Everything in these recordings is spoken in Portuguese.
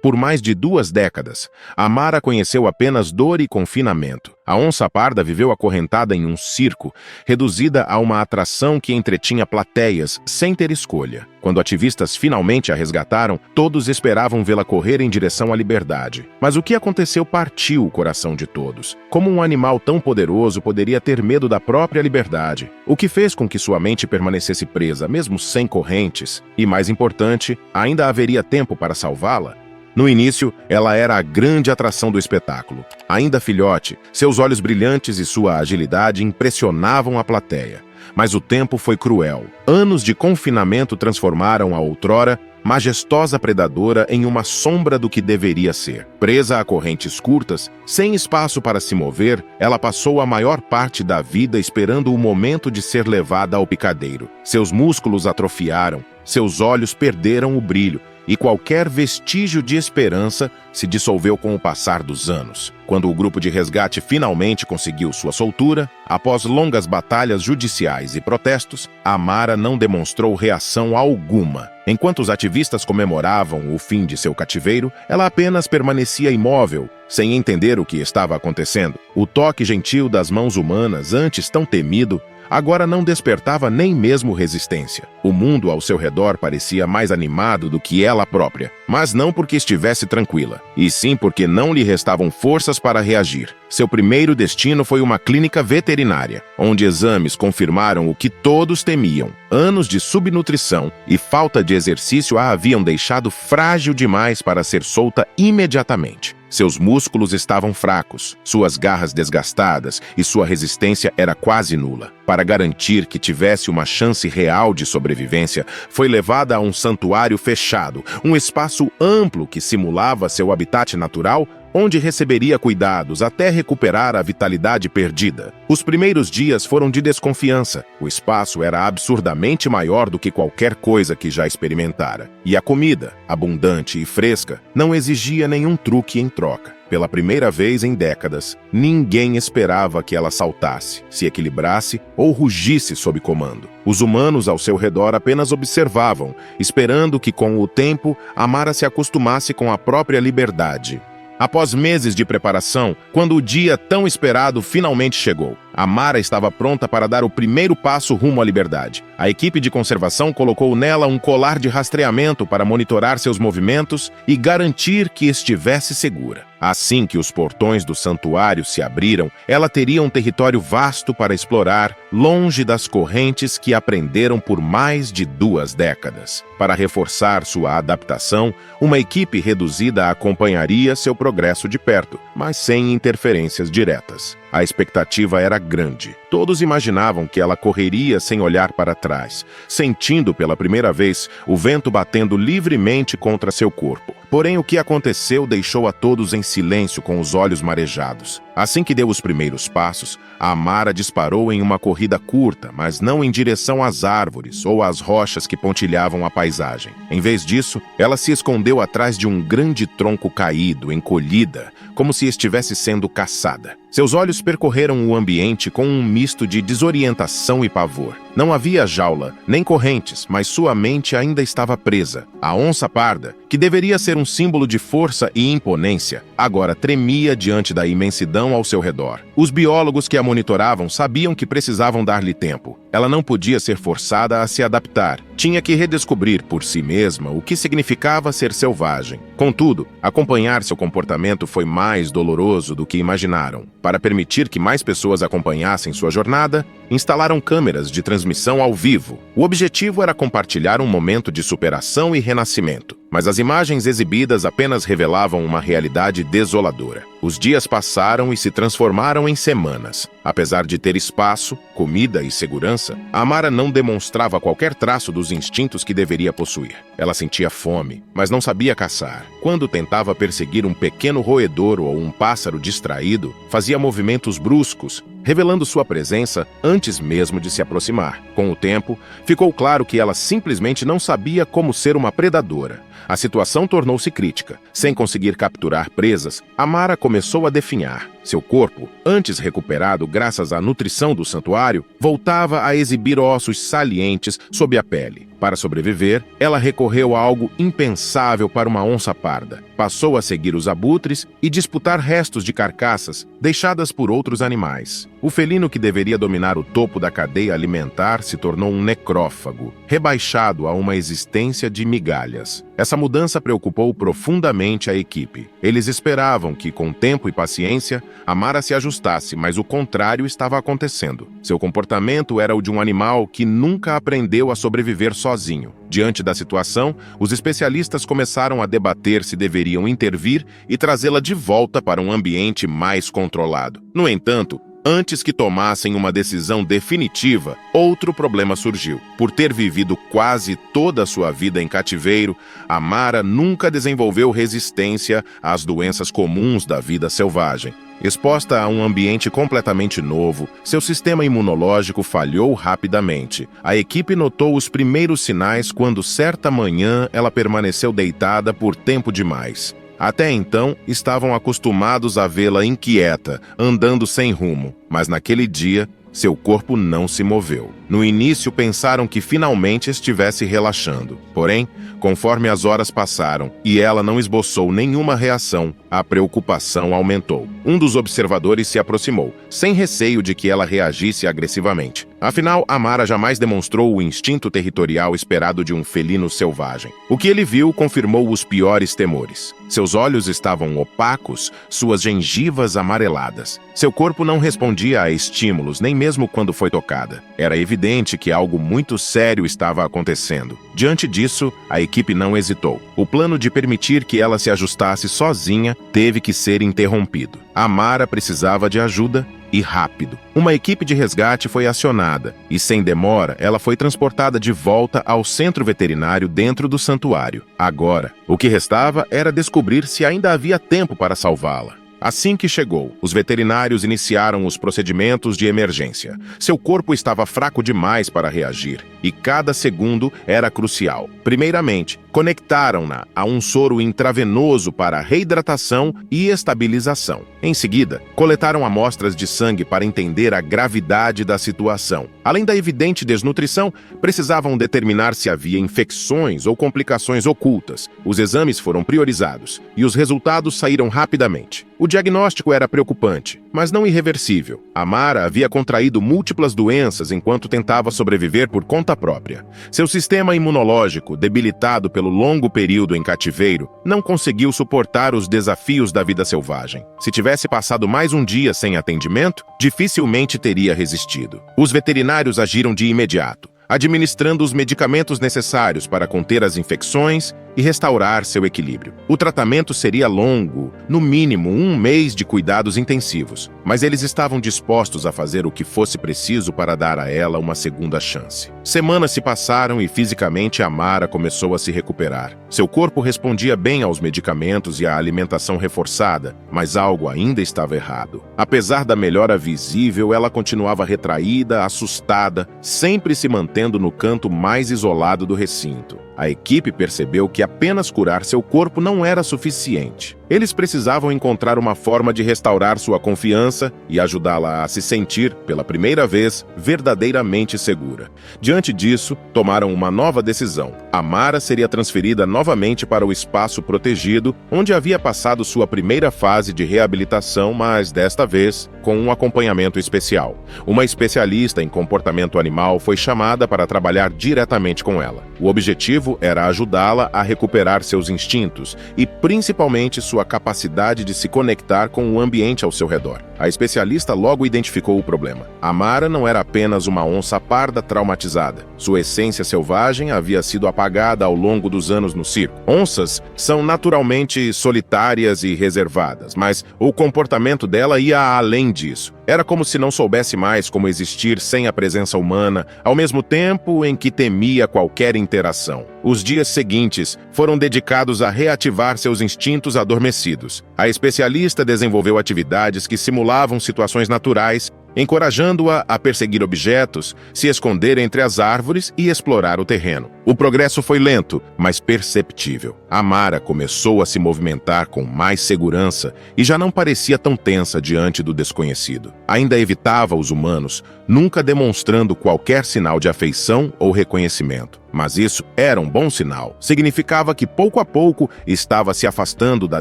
Por mais de 2 décadas, Amara conheceu apenas dor e confinamento. A onça-parda viveu acorrentada em um circo, reduzida a uma atração que entretinha plateias sem ter escolha. Quando ativistas finalmente a resgataram, todos esperavam vê-la correr em direção à liberdade. Mas o que aconteceu partiu o coração de todos. Como um animal tão poderoso poderia ter medo da própria liberdade? O que fez com que sua mente permanecesse presa, mesmo sem correntes? E, mais importante, ainda haveria tempo para salvá-la? No início, ela era a grande atração do espetáculo. Ainda filhote, seus olhos brilhantes e sua agilidade impressionavam a plateia. Mas o tempo foi cruel. Anos de confinamento transformaram a outrora majestosa predadora em uma sombra do que deveria ser. Presa a correntes curtas, sem espaço para se mover, ela passou a maior parte da vida esperando o momento de ser levada ao picadeiro. Seus músculos atrofiaram, seus olhos perderam o brilho, e qualquer vestígio de esperança se dissolveu com o passar dos anos. Quando o grupo de resgate finalmente conseguiu sua soltura, após longas batalhas judiciais e protestos, Amara não demonstrou reação alguma. Enquanto os ativistas comemoravam o fim de seu cativeiro, ela apenas permanecia imóvel, sem entender o que estava acontecendo. O toque gentil das mãos humanas, antes tão temido, agora não despertava nem mesmo resistência. O mundo ao seu redor parecia mais animado do que ela própria, mas não porque estivesse tranquila, e sim porque não lhe restavam forças para reagir. Seu primeiro destino foi uma clínica veterinária, onde exames confirmaram o que todos temiam. Anos de subnutrição e falta de exercício a haviam deixado frágil demais para ser solta imediatamente. Seus músculos estavam fracos, suas garras desgastadas e sua resistência era quase nula. Para garantir que tivesse uma chance real de sobrevivência, foi levada a um santuário fechado, um espaço amplo que simulava seu habitat natural, onde receberia cuidados até recuperar a vitalidade perdida. Os primeiros dias foram de desconfiança. O espaço era absurdamente maior do que qualquer coisa que já experimentara. E a comida, abundante e fresca, não exigia nenhum truque em troca. Pela primeira vez em décadas, ninguém esperava que ela saltasse, se equilibrasse ou rugisse sob comando. Os humanos ao seu redor apenas observavam, esperando que com o tempo Amara se acostumasse com a própria liberdade. Após meses de preparação, quando o dia tão esperado finalmente chegou, Amara estava pronta para dar o primeiro passo rumo à liberdade. A equipe de conservação colocou nela um colar de rastreamento para monitorar seus movimentos e garantir que estivesse segura. Assim que os portões do santuário se abriram, ela teria um território vasto para explorar, longe das correntes que aprenderam por mais de 2 décadas. Para reforçar sua adaptação, uma equipe reduzida acompanharia seu progresso de perto, mas sem interferências diretas. A expectativa era grande. Todos imaginavam que ela correria sem olhar para trás, sentindo pela primeira vez o vento batendo livremente contra seu corpo. Porém, o que aconteceu deixou a todos em silêncio com os olhos marejados. Assim que deu os primeiros passos, a Amara disparou em uma corrida curta, mas não em direção às árvores ou às rochas que pontilhavam a paisagem. Em vez disso, ela se escondeu atrás de um grande tronco caído, encolhida, como se estivesse sendo caçada. Seus olhos percorreram o ambiente com um misto de desorientação e pavor. Não havia jaula, nem correntes, mas sua mente ainda estava presa. A onça-parda, que deveria ser um símbolo de força e imponência, agora tremia diante da imensidão ao seu redor. Os biólogos que a monitoravam sabiam que precisavam dar-lhe tempo. Ela não podia ser forçada a se adaptar. Tinha que redescobrir por si mesma o que significava ser selvagem. Contudo, acompanhar seu comportamento foi mais doloroso do que imaginaram. Para permitir que mais pessoas acompanhassem sua jornada, instalaram câmeras de transmissão ao vivo. O objetivo era compartilhar um momento de superação e renascimento. Mas as imagens exibidas apenas revelavam uma realidade desoladora. Os dias passaram e se transformaram em semanas. Apesar de ter espaço, comida e segurança, Amara não demonstrava qualquer traço dos instintos que deveria possuir. Ela sentia fome, mas não sabia caçar. Quando tentava perseguir um pequeno roedor ou um pássaro distraído, fazia movimentos bruscos, revelando sua presença antes mesmo de se aproximar. Com o tempo, ficou claro que ela simplesmente não sabia como ser uma predadora. A situação tornou-se crítica. Sem conseguir capturar presas, Amara começou a definhar. Seu corpo, antes recuperado graças à nutrição do santuário, voltava a exibir ossos salientes sob a pele. Para sobreviver, ela recorreu a algo impensável para uma onça-parda. Passou a seguir os abutres e disputar restos de carcaças deixadas por outros animais. O felino que deveria dominar o topo da cadeia alimentar se tornou um necrófago, rebaixado a uma existência de migalhas. Essa mudança preocupou profundamente a equipe. Eles esperavam que, com tempo e paciência, Amara se ajustasse, mas o contrário estava acontecendo. Seu comportamento era o de um animal que nunca aprendeu a sobreviver sozinho. Diante da situação, os especialistas começaram a debater se deveriam intervir e trazê-la de volta para um ambiente mais controlado. No entanto, antes que tomassem uma decisão definitiva, outro problema surgiu. Por ter vivido quase toda a sua vida em cativeiro, Amara nunca desenvolveu resistência às doenças comuns da vida selvagem. Exposta a um ambiente completamente novo, seu sistema imunológico falhou rapidamente. A equipe notou os primeiros sinais quando, certa manhã, ela permaneceu deitada por tempo demais. Até então, estavam acostumados a vê-la inquieta, andando sem rumo, mas naquele dia, seu corpo não se moveu. No início, pensaram que finalmente estivesse relaxando. Porém, conforme as horas passaram e ela não esboçou nenhuma reação, a preocupação aumentou. Um dos observadores se aproximou, sem receio de que ela reagisse agressivamente. Afinal, Amara jamais demonstrou o instinto territorial esperado de um felino selvagem. O que ele viu confirmou os piores temores. Seus olhos estavam opacos, suas gengivas amareladas. Seu corpo não respondia a estímulos, nem mesmo quando foi tocada. Era evidente que algo muito sério estava acontecendo. Diante disso, a equipe não hesitou. O plano de permitir que ela se ajustasse sozinha teve que ser interrompido. Amara precisava de ajuda e rápido. Uma equipe de resgate foi acionada e, sem demora, ela foi transportada de volta ao centro veterinário dentro do santuário. Agora, o que restava era descobrir se ainda havia tempo para salvá-la. Assim que chegou, os veterinários iniciaram os procedimentos de emergência. Seu corpo estava fraco demais para reagir, e cada segundo era crucial. Primeiramente, conectaram-na a um soro intravenoso para reidratação e estabilização. Em seguida, coletaram amostras de sangue para entender a gravidade da situação. Além da evidente desnutrição, precisavam determinar se havia infecções ou complicações ocultas. Os exames foram priorizados, e os resultados saíram rapidamente. O diagnóstico era preocupante, mas não irreversível. Amara havia contraído múltiplas doenças enquanto tentava sobreviver por conta própria. Seu sistema imunológico, debilitado pelo longo período em cativeiro, não conseguiu suportar os desafios da vida selvagem. Se tivesse passado mais um dia sem atendimento, dificilmente teria resistido. Os veterinários agiram de imediato, administrando os medicamentos necessários para conter as infecções e restaurar seu equilíbrio. O tratamento seria longo, no mínimo 1 mês de cuidados intensivos, mas eles estavam dispostos a fazer o que fosse preciso para dar a ela uma segunda chance. Semanas se passaram e fisicamente Amara começou a se recuperar. Seu corpo respondia bem aos medicamentos e à alimentação reforçada, mas algo ainda estava errado. Apesar da melhora visível, ela continuava retraída, assustada, sempre se mantendo no canto mais isolado do recinto. A equipe percebeu que apenas curar seu corpo não era suficiente. Eles precisavam encontrar uma forma de restaurar sua confiança e ajudá-la a se sentir, pela primeira vez, verdadeiramente segura. Diante disso, tomaram uma nova decisão. Amara seria transferida novamente para o espaço protegido, onde havia passado sua primeira fase de reabilitação, mas desta vez com um acompanhamento especial. Uma especialista em comportamento animal foi chamada para trabalhar diretamente com ela. O objetivo era ajudá-la a recuperar seus instintos e, principalmente, sua capacidade de se conectar com o ambiente ao seu redor. A especialista logo identificou o problema. Amara não era apenas uma onça parda traumatizada. Sua essência selvagem havia sido apagada ao longo dos anos no circo. Onças são naturalmente solitárias e reservadas, mas o comportamento dela ia além disso. Era como se não soubesse mais como existir sem a presença humana, ao mesmo tempo em que temia qualquer interação. Os dias seguintes foram dedicados a reativar seus instintos adormecidos. A especialista desenvolveu atividades que simulavam situações naturais, encorajando-a a perseguir objetos, se esconder entre as árvores e explorar o terreno. O progresso foi lento, mas perceptível. Amara começou a se movimentar com mais segurança e já não parecia tão tensa diante do desconhecido. Ainda evitava os humanos, nunca demonstrando qualquer sinal de afeição ou reconhecimento. Mas isso era um bom sinal. Significava que, pouco a pouco, estava se afastando da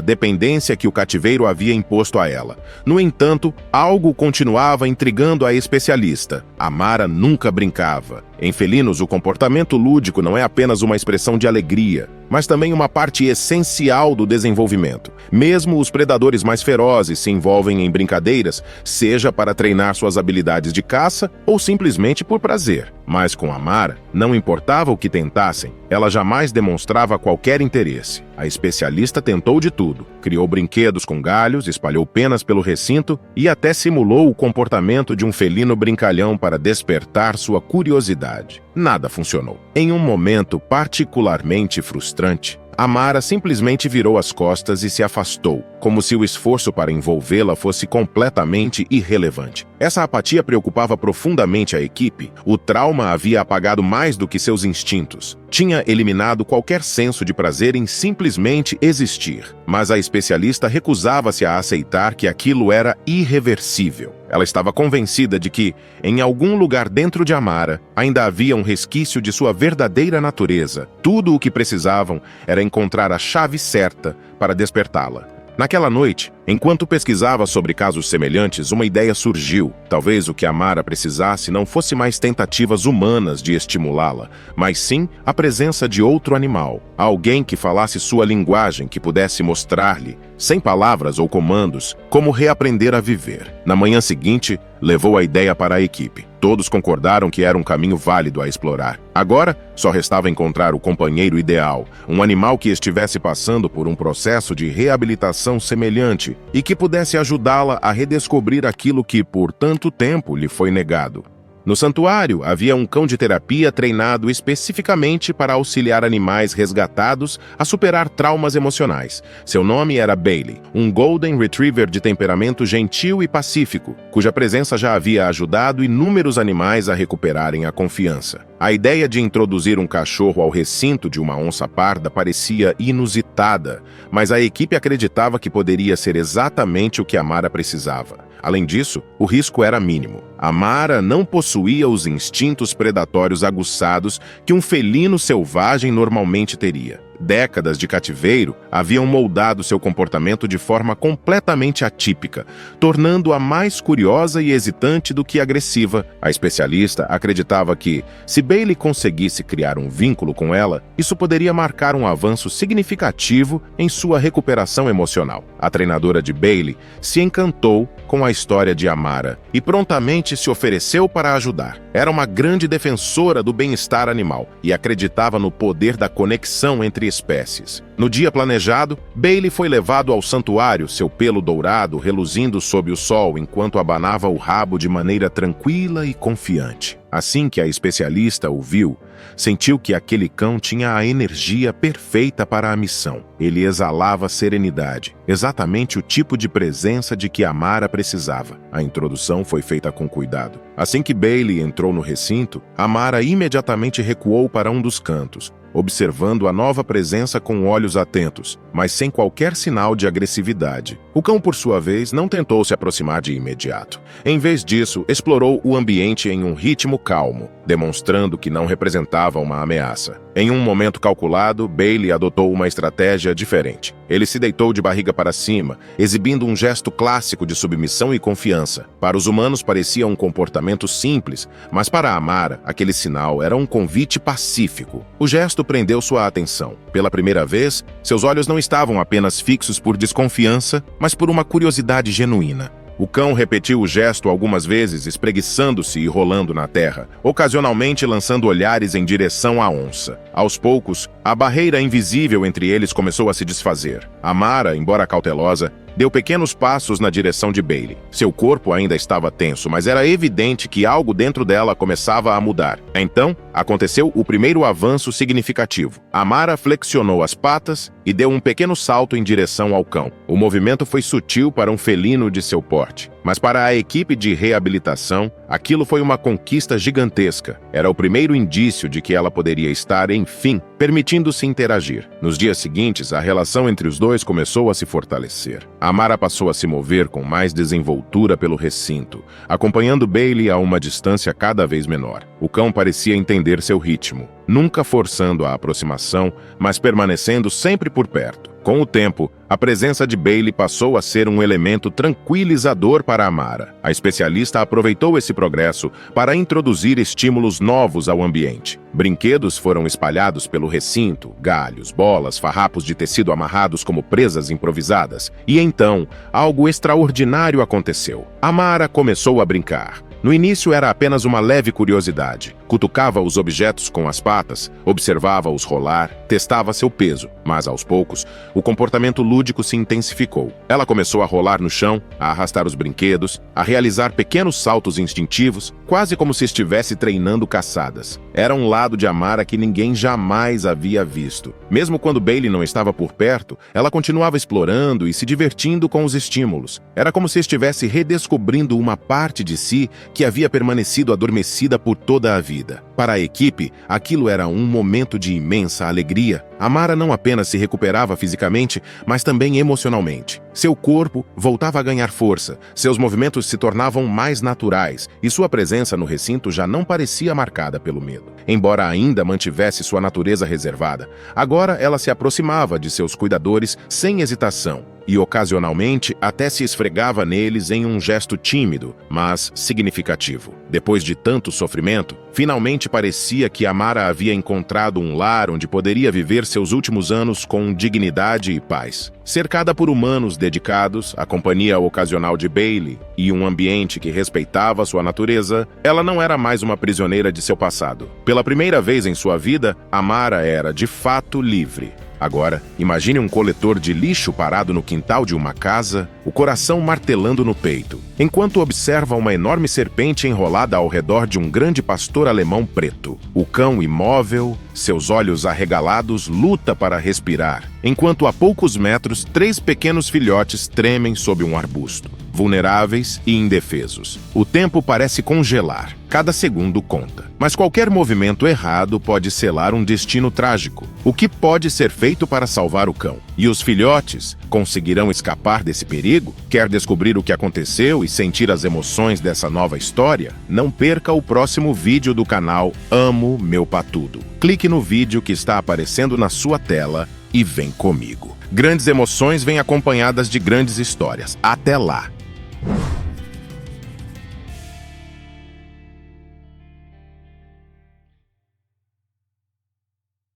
dependência que o cativeiro havia imposto a ela. No entanto, algo continuava intrigando a especialista. Amara nunca brincava. Em felinos, o comportamento lúdico não é apenas uma expressão de alegria, mas também uma parte essencial do desenvolvimento. Mesmo os predadores mais ferozes se envolvem em brincadeiras, seja para treinar suas habilidades de caça ou simplesmente por prazer. Mas com Amara, não importava o que tentassem, ela jamais demonstrava qualquer interesse. A especialista tentou de tudo. Criou brinquedos com galhos, espalhou penas pelo recinto e até simulou o comportamento de um felino brincalhão para despertar sua curiosidade. Nada funcionou. Em um momento particularmente frustrante, Amara simplesmente virou as costas e se afastou, como se o esforço para envolvê-la fosse completamente irrelevante. Essa apatia preocupava profundamente a equipe. O trauma havia apagado mais do que seus instintos. Tinha eliminado qualquer senso de prazer em simplesmente existir. Mas a especialista recusava-se a aceitar que aquilo era irreversível. Ela estava convencida de que, em algum lugar dentro de Amara, ainda havia um resquício de sua verdadeira natureza. Tudo o que precisavam era encontrar a chave certa para despertá-la. Naquela noite, enquanto pesquisava sobre casos semelhantes, uma ideia surgiu. Talvez o que Amara precisasse não fosse mais tentativas humanas de estimulá-la, mas sim a presença de outro animal. Alguém que falasse sua linguagem, que pudesse mostrar-lhe, sem palavras ou comandos, como reaprender a viver. Na manhã seguinte, levou a ideia para a equipe. Todos concordaram que era um caminho válido a explorar. Agora, só restava encontrar o companheiro ideal, um animal que estivesse passando por um processo de reabilitação semelhante e que pudesse ajudá-la a redescobrir aquilo que, por tanto tempo, lhe foi negado. No santuário, havia um cão de terapia treinado especificamente para auxiliar animais resgatados a superar traumas emocionais. Seu nome era Bailey, um Golden Retriever de temperamento gentil e pacífico, cuja presença já havia ajudado inúmeros animais a recuperarem a confiança. A ideia de introduzir um cachorro ao recinto de uma onça parda parecia inusitada, mas a equipe acreditava que poderia ser exatamente o que Amara precisava. Além disso, o risco era mínimo. Amara não possuía os instintos predatórios aguçados que um felino selvagem normalmente teria. Décadas de cativeiro haviam moldado seu comportamento de forma completamente atípica, tornando-a mais curiosa e hesitante do que agressiva. A especialista acreditava que, se Bailey conseguisse criar um vínculo com ela, isso poderia marcar um avanço significativo em sua recuperação emocional. A treinadora de Bailey se encantou com a história de Amara e prontamente se ofereceu para ajudar. Era uma grande defensora do bem-estar animal e acreditava no poder da conexão entre espécies. No dia planejado, Bailey foi levado ao santuário, seu pelo dourado reluzindo sob o sol enquanto abanava o rabo de maneira tranquila e confiante. Assim que a especialista o viu, sentiu que aquele cão tinha a energia perfeita para a missão. Ele exalava serenidade, exatamente o tipo de presença de que Amara precisava. A introdução foi feita com cuidado. Assim que Bailey entrou no recinto, Amara imediatamente recuou para um dos cantos, observando a nova presença com olhos atentos, mas sem qualquer sinal de agressividade. O cão, por sua vez, não tentou se aproximar de imediato. Em vez disso, explorou o ambiente em um ritmo calmo, demonstrando que não representava uma ameaça. Em um momento calculado, Bailey adotou uma estratégia diferente. Ele se deitou de barriga para cima, exibindo um gesto clássico de submissão e confiança. Para os humanos parecia um comportamento simples, mas para Amara, aquele sinal era um convite pacífico. O gesto prendeu sua atenção. Pela primeira vez, seus olhos não estavam apenas fixos por desconfiança, mas por uma curiosidade genuína. O cão repetiu o gesto algumas vezes, espreguiçando-se e rolando na terra, ocasionalmente lançando olhares em direção à onça. Aos poucos, a barreira invisível entre eles começou a se desfazer. Amara, embora cautelosa, deu pequenos passos na direção de Bailey. Seu corpo ainda estava tenso, mas era evidente que algo dentro dela começava a mudar. Então, aconteceu o primeiro avanço significativo. Amara flexionou as patas e deu um pequeno salto em direção ao cão. O movimento foi sutil para um felino de seu porte, mas para a equipe de reabilitação, Aquilo foi uma conquista gigantesca. Era o primeiro indício de que ela poderia estar, enfim, permitindo-se interagir. Nos dias seguintes, a relação entre os dois começou a se fortalecer. Amara passou a se mover com mais desenvoltura pelo recinto, acompanhando Bailey a uma distância cada vez menor. O cão parecia entender seu ritmo, nunca forçando a aproximação, mas permanecendo sempre por perto. Com o tempo, a presença de Bailey passou a ser um elemento tranquilizador para Amara. A especialista aproveitou esse progresso para introduzir estímulos novos ao ambiente. Brinquedos foram espalhados pelo recinto, galhos, bolas, farrapos de tecido amarrados como presas improvisadas. E então, algo extraordinário aconteceu. Amara começou a brincar. No início era apenas uma leve curiosidade. Cutucava os objetos com as patas, observava-os rolar, testava seu peso. Mas, aos poucos, o comportamento lúdico se intensificou. Ela começou a rolar no chão, a arrastar os brinquedos, a realizar pequenos saltos instintivos, quase como se estivesse treinando caçadas. Era um lado de Amara que ninguém jamais havia visto. Mesmo quando Bailey não estava por perto, ela continuava explorando e se divertindo com os estímulos. Era como se estivesse redescobrindo uma parte de si que havia permanecido adormecida por toda a vida. Para a equipe, aquilo era um momento de imensa alegria. Amara não apenas se recuperava fisicamente, mas também emocionalmente. Seu corpo voltava a ganhar força, seus movimentos se tornavam mais naturais e sua presença no recinto já não parecia marcada pelo medo. Embora ainda mantivesse sua natureza reservada, agora ela se aproximava de seus cuidadores sem hesitação e, ocasionalmente, até se esfregava neles em um gesto tímido, mas significativo. Depois de tanto sofrimento, finalmente parecia que Amara havia encontrado um lar onde poderia viver seus últimos anos com dignidade e paz. Cercada por humanos dedicados, a companhia ocasional de Bailey e um ambiente que respeitava sua natureza, ela não era mais uma prisioneira de seu passado. Pela primeira vez em sua vida, Amara era, de fato, livre. Agora, imagine um coletor de lixo parado no quintal de uma casa, o coração martelando no peito, enquanto observa uma enorme serpente enrolada ao redor de um grande pastor alemão preto. O cão imóvel, seus olhos arregalados, luta para respirar, enquanto a poucos metros, 3 pequenos filhotes tremem sob um arbusto, vulneráveis e indefesos. O tempo parece congelar, cada segundo conta. Mas qualquer movimento errado pode selar um destino trágico. O que pode ser feito para salvar o cão? E os filhotes conseguirão escapar desse perigo? Quer descobrir o que aconteceu e sentir as emoções dessa nova história? Não perca o próximo vídeo do canal Amo Meu Patudo. Clique no vídeo que está aparecendo na sua tela e vem comigo. Grandes emoções vêm acompanhadas de grandes histórias. Até lá!